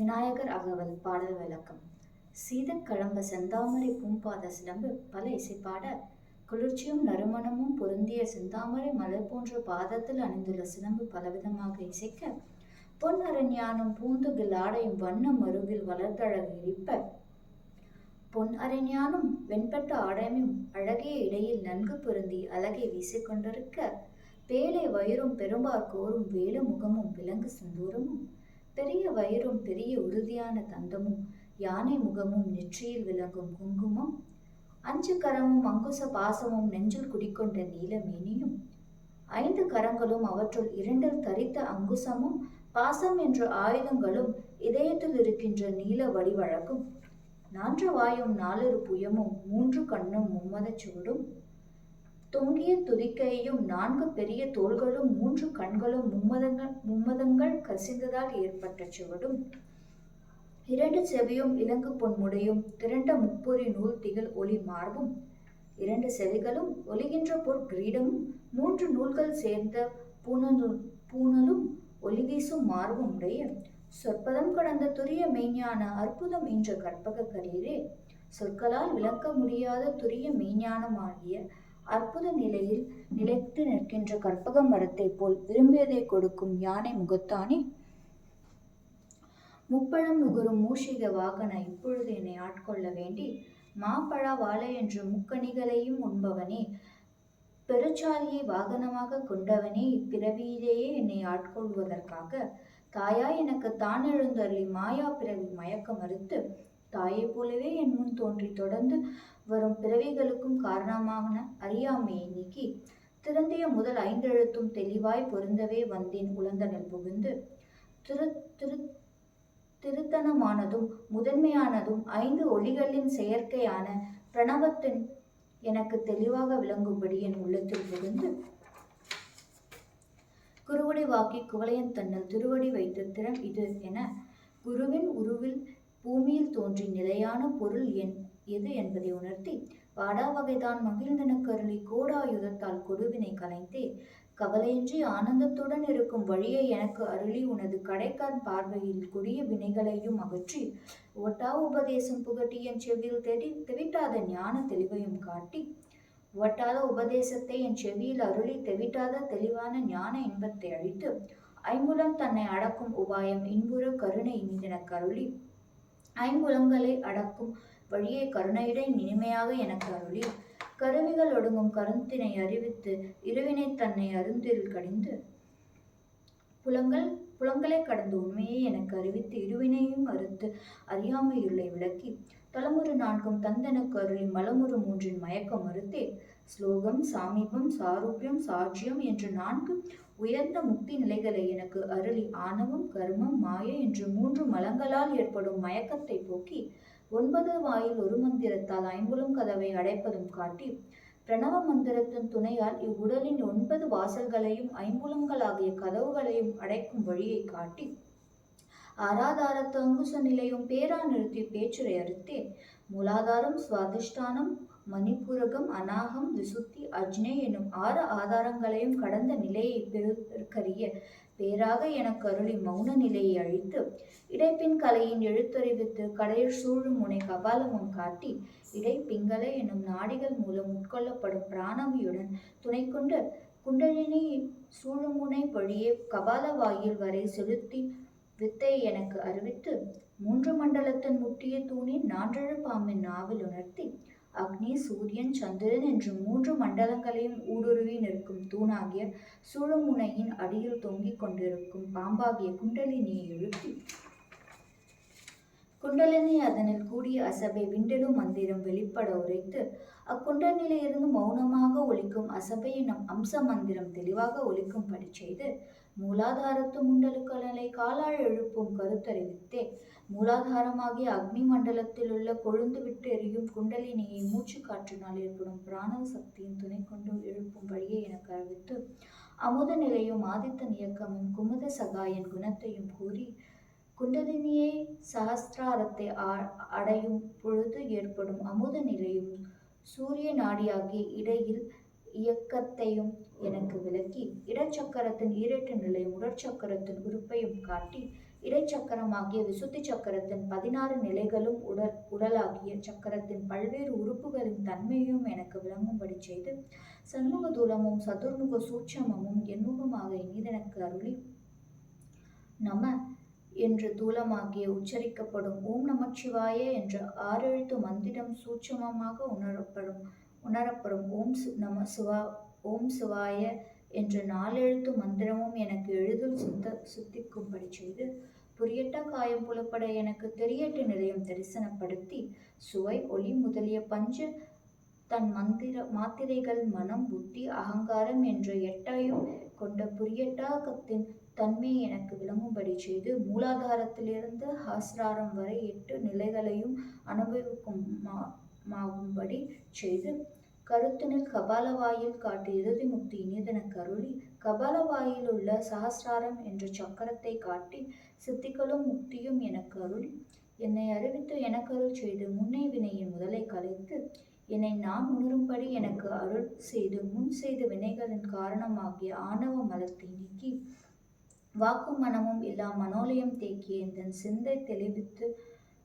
விநாயகர் அகவல் பாடல் விளக்கம். சீதக்கழம்ப செந்தாமரை பூம்பாத சிலம்பு பல இசைப்பாட, குளிர்ச்சியும் நறுமணமும் பொருந்திய செந்தாமரை மலர் போன்ற பாதத்தில் அணிந்துள்ள சிலம்பு பலவிதமாக இசைக்க, பொன் அரஞானும் பூந்துகில் ஆடையும் வண்ண மருகில் வளர்த்தழகு எரிப்ப, பொன் அரஞானும் வெண்பட்ட ஆடையும் அழகிய இடையில் நன்கு பொருந்தி அழகை வீசிக்கொண்டிருக்க, பேலை வயிறும் பெரும்பார் கோரும் வேல முகமும் விலங்கு சிந்தூரமும், பெரிய வயிறும் பெரிய உறுதியான தந்தமும் யானை முகமும் நெற்றியில் விளங்கும் குங்குமம், அஞ்சு கரமும் அங்குச பாசமும் நெஞ்சில் குடிக்கொண்ட நீலமேனியும், 5 கரங்களும் அவற்றுள் 2 தரித்த அங்குசமும் பாசம் என்ற ஆயுதங்களும் இதயத்தில் இருக்கின்ற நீல வடிவழகும், 4 வாயும் 4 புயமும் 3 கண்ணும் மும்மதச் சுவடும், தொங்கிய துதிக்கையும் 4 பெரிய தோள்களும் 3 கண்களும் மும்மதங்கள் கசிந்ததால் ஏற்பட்ட சுவடும், 2 செவியும் இலங்கு பொன்முடையும் திரண்ட முப்பொறி நூல் திகழ் ஒளி மார்பும், 2 செவிகளும் ஒலிகின்ற பொற் கிரீடமும் 3 நூல்கள் சேர்ந்த பூணலும் ஒளிவீசும் மார்பும் உடைய, சொற்பதம் கடந்த துரிய மெய்ஞான அற்புதம் என்ற கற்பக கரீரே, சொற்களால் விளக்க முடியாத துரிய மெய்ஞானமாகிய அற்புத நிலையில் நிலைத்து நிற்கின்ற கற்பக மரத்தை போல் விரும்பியதை கொடுக்கும் யானை முகத்தானே, முப்பழம் நுகரும் மூஷிக வாகன இப்பொழுது என்னை ஆட்கொள்ள வேண்டி, மாப்பழா வாழை என்ற முக்கணிகளையும் உண்பவனே, பெருச்சாலியை வாகனமாக கொண்டவனே, இப்பிறவியிலேயே என்னை ஆட்கொள்வதற்காக தாயாய் எனக்கு தான் எழுந்தருளி மாயா பிறவி மயக்க மறுத்து, தாயை போலவே என் முன் தோன்றி தொடர்ந்து வரும் பிறவிகளுக்கும் காரணமான அறியாமையை நீக்கி, திறந்திய முதல் 5 எழுத்தும் தெளிவாய் பொருந்தவே வந்தேன் உளந்தனில் புகுந்து, திருத்தனமானதும் முதன்மையானதும் 5 ஒளிகளின் செயற்கையான பிரணவத்தின் எனக்கு தெளிவாக விளங்கும்படி என் உள்ளத்தில் புகுந்து, குருவடி வாக்கி குவளையன் தன்னல் திருவடி வைத்த திறம் இது என, குருவின் உருவில் பூமியில் தோன்றி நிலையான பொருள் எது என்பதை உணர்த்தி, வாடா வகைதான் மகிழ்ந்தனக்கு அருளி கோடாயுதத்தால் கொடுவினை கலைந்தே, கவலையின்றி ஆனந்தத்துடன் இருக்கும் வழியை எனக்கு அருளி உனது கடைக்கண் பார்வையில் கொடிய வினைகளையும் அகற்றி, ஒட்டா உபதேசம் புகட்டி என் செவியில் தெவிட்டாத ஞான தெளிவையும் காட்டி, ஒட்டாத உபதேசத்தை என் செவியில் அருளி தெவிட்டாத தெளிவான ஞான இன்பத்தை அளித்து, ஐம்புலம் தன்னை அடக்கும் உபாயம் இன்புற கருணை இனிதெனக்கு அருளி, ஐம்புலங்களை அடக்கும் வழியை கருணையிடை இனிமையாக எனக்கு அருளி, கருவிகள் ஒடுங்கும் கருத்தினை அறிவித்து இருவினை தன்னை அருந்தில் கடிந்து, புலங்களை கடந்த உண்மையை எனக்கு அறிவித்து இருவினையும் அறுத்து அறியாமை இருளை விளக்கி, தலமுறு 4 தந்தனக்கு அருளி மலமுறு 3 மயக்கம் மறுத்தே, ஸ்லோகம் சாமீபம் சாரூபியம் சாட்சியம் என்ற 4 உயர்ந்த முக்தி நிலைகளை எனக்கு அருளி, ஆணவம் கர்மம் மாய என்ற 3 மலங்களால் ஏற்படும் மயக்கத்தை போக்கி, 9 வாயில் ஒரு மந்திரத்தால் ஐம்புலம் கதவை அடைப்பதும் காட்டி, பிரணவ மந்திரத்தின் துணையால் இவ்வுடலின் 9 வாசல்களையும் ஐம்புலங்களாகிய கதவுகளையும் அடைக்கும் வழியை காட்டி, ஆராதாரத்து அங்குச நிலையும் பேரா நிறுத்தி பேச்சுரை அறுத்தே, மூலாதாரம் சுவாதிஷ்டானம் மணிபுரகம் அநாகம் விசுத்தி அஜ்னே எனும் 6 ஆதாரங்களையும் கடந்த நிலையை பெருக்கரிய பேராக எனக்கு அருளி மௌன நிலையை அழித்து, இடைப்பின் கலையின் எழுத்தறிவித்து கடையில் சூழும் முனை கபாலமும் காட்டி, இடை பிங்களை எனும் நாடிகள் மூலம் உட்கொள்ளப்படும் பிராணவியுடன் துணை கொண்டு குண்டலினி சூழுமுனை வழியே கபால வாயில் வரை செலுத்தி வித்தை எனக்கு அறிவித்து, 3 மண்டலத்தின் முட்டிய தூணின் 4 பாம்பின் நாவில் உணர்த்தி, அக்னி சூரியன் சந்திரன் என்று 3 மண்டலங்களையும் ஊடுருவி நிற்கும் தூணாகிய சூழுமுனையின் அடியில் தொங்கிக் கொண்டிருக்கும் பாம்பாகிய குண்டலினியை எழுப்பி, குண்டலினி அதனில் கூடிய அசபை விண்டெழும் மந்திரம் வெளிப்பட உரைத்து, அக்குண்டலினிலிருந்து மௌனமாக ஒலிக்கும் அசபை எனும் அம்ச மந்திரம் தெளிவாக ஒலிக்கும்படி செய்து, மூலாதாரத்து முண்டலுக்களை காலால் எழுப்பும் கருத்தறிவித்தே, மூலாதாரமாகிய அக்னி மண்டலத்தில் உள்ள கொழுந்து விட்டு எரியும் குண்டலினியை மூச்சு காற்றினால் ஏற்படும் பிராண சக்தியின் துணை கொண்டு எழுப்பும் வழியை எனக்கு அறிவித்து, அமுத நிலையும் ஆதித்தன் இயக்கமும் குமுத சகாயன் குணத்தையும் கூறி, குண்டலினியை சகஸ்திராரத்தை அடையும் பொழுது ஏற்படும் அமுத நிலையும் சூரிய நாடியாகிய இடையில் இயக்கத்தையும் எனக்கு விளக்கி, இடச்சக்கரத்தின் ஈரேற்று நிலையும் உடற்சக்கரத்தின் உறுப்பையும் காட்டி, இடைச்சக்கரமாகிய விசுத்தி சக்கரத்தின் 16 நிலைகளும் உடலாகிய சக்கரத்தின் பல்வேறு உறுப்புகளின் தன்மையும் எனக்கு விளங்கும்படி செய்து சண்முக தூலமும் சதுர்முக சூட்சமமும் எண்முகமாக இனிதெனக்கு அருளி நம என்று தூலமாகிய உச்சரிக்கப்படும் ஓம் நமச்சிவாய என்ற 6 எழுத்து மந்திரம் சூட்சமமாக உணரப்படும் ஓம் சிவாய என்ற 4 எழுத்து மந்திரமும் எனக்கு எளிதில் சித்திக்கும்படி செய்து புரியட்ட காயம் புலப்பட எனக்கு தெரியட்டு நிலையம் தரிசனப்படுத்தி சுவை ஒளி முதலிய பஞ்ச தன் மாத்திரைகள் மனம் புத்தி அகங்காரம் என்ற 8ஐயும் கொண்ட புரியட்டாக்கத்தின் தன்மை எனக்கு விளங்கும்படி செய்து மூலாதாரத்திலிருந்து ஹாஸ்ராரம் வரை 8 நிலைகளையும் அனுபவிக்கும்படி செய்து கருத்தினில் கபாலவாயில் காட்டி இறுதி முக்தி இனிதெனக்கு அருளி கபாலவாயில் உள்ள சஹஸ்ராரம் என்ற சக்கரத்தை காட்டி சித்திகளும் முக்தியும் எனக்கு அருளி என்னை அறிவித்து எனக்கு அருள் செய்து முன்னை வினையின் முதலை கலைத்து என்னை நான் உணரும்படி எனக்கு அருள் செய்து முன் செய்த வினைகளின் காரணமாகிய ஆணவ மலத்தை நீக்கி வாக்கும் மனமும் இல்லா மனோலயம் தேக்கிய என் சிந்தை தெளிவித்து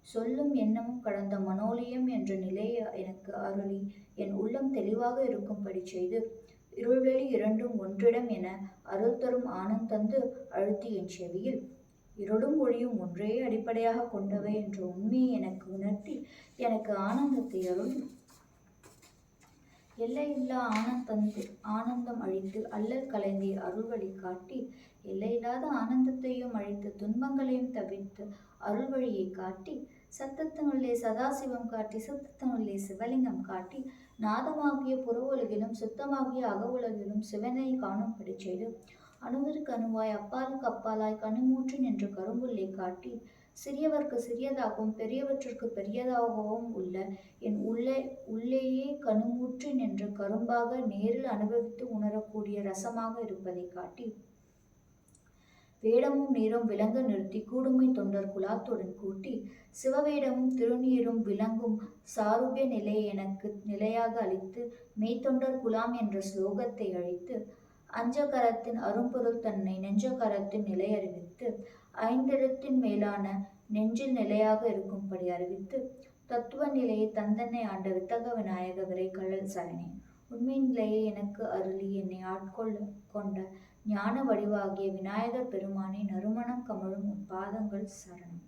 சொல்லும் எண்ணமும் கடந்த மனோலயம் என்ற நிலையை எனக்கு அருளி என் உள்ளம் தெளிவாக இருக்கும்படி செய்து இருள்வெளி இரண்டும் ஒன்றிடம் என அருள் தரும் ஆனந்தந்து அழுத்தி என் செவியில் இருளும் ஒளியும் ஒன்றையே அடிப்படையாக கொண்டவை என்ற உண்மையை எனக்கு உணர்த்தி எனக்கு ஆனந்தத்தை அருள் எல்லையில்லா ஆனந்தம் அழித்து அல்லல் கலைந்தி அருள்வழி காட்டி எல்லையில்லாத ஆனந்தத்தையும் அழித்து துன்பங்களையும் தவிர்த்து அருள்வழியை காட்டி சத்தத்தினுள்ளே சதாசிவம் காட்டி சித்தத்தினுள்ளே சிவலிங்கம் காட்டி நாதமாகிய புற உலகிலும் சுத்தமாகிய அக உலகிலும் சிவனை காணும்படி செய்து அணுவிற்கு அணுவாய் அப்பாலுக்கு அப்பாலாய் கணுமூற்றி நின்று கரும்புள்ளே காட்டி சிறியவர்க்கு சிறியதாகவும் பெரியவற்றிற்கு பெரியதாகவும் உள்ள என் உள்ளேயே கணுமூற்றி நின்று கரும்பாக நேரில் அனுபவித்து உணரக்கூடிய ரசமாக இருப்பதை காட்டி வேடமும் நீரும் விளங்க நிறுத்தி கூடுமை தொண்டர் குலாத்துடன் கூட்டி சிவவேடமும் திருநீரும் விளங்கும் சாருபிய நிலையை எனக்கு நிலையாக அளித்து மெய்த்தொண்டர் குலாம் என்ற ஸ்லோகத்தை அழித்து அஞ்சகரத்தின் அரும்பொருள் தன்னை நெஞ்சகரத்தின் நிலை அறிவித்து 5 எழுத்தின் மேலான நெஞ்சில் நிலையாக இருக்கும்படி அறிவித்து தத்துவ நிலையை தந்தனை ஆண்ட வித்தக விநாயக விரை கழல் சரணே உண்மை நிலையை எனக்கு அருளி என்னை கொண்ட ஞான வடிவாகிய விநாயகர் பெருமானை நறுமணம் கமழும் உன் பாதங்கள் சரணம்.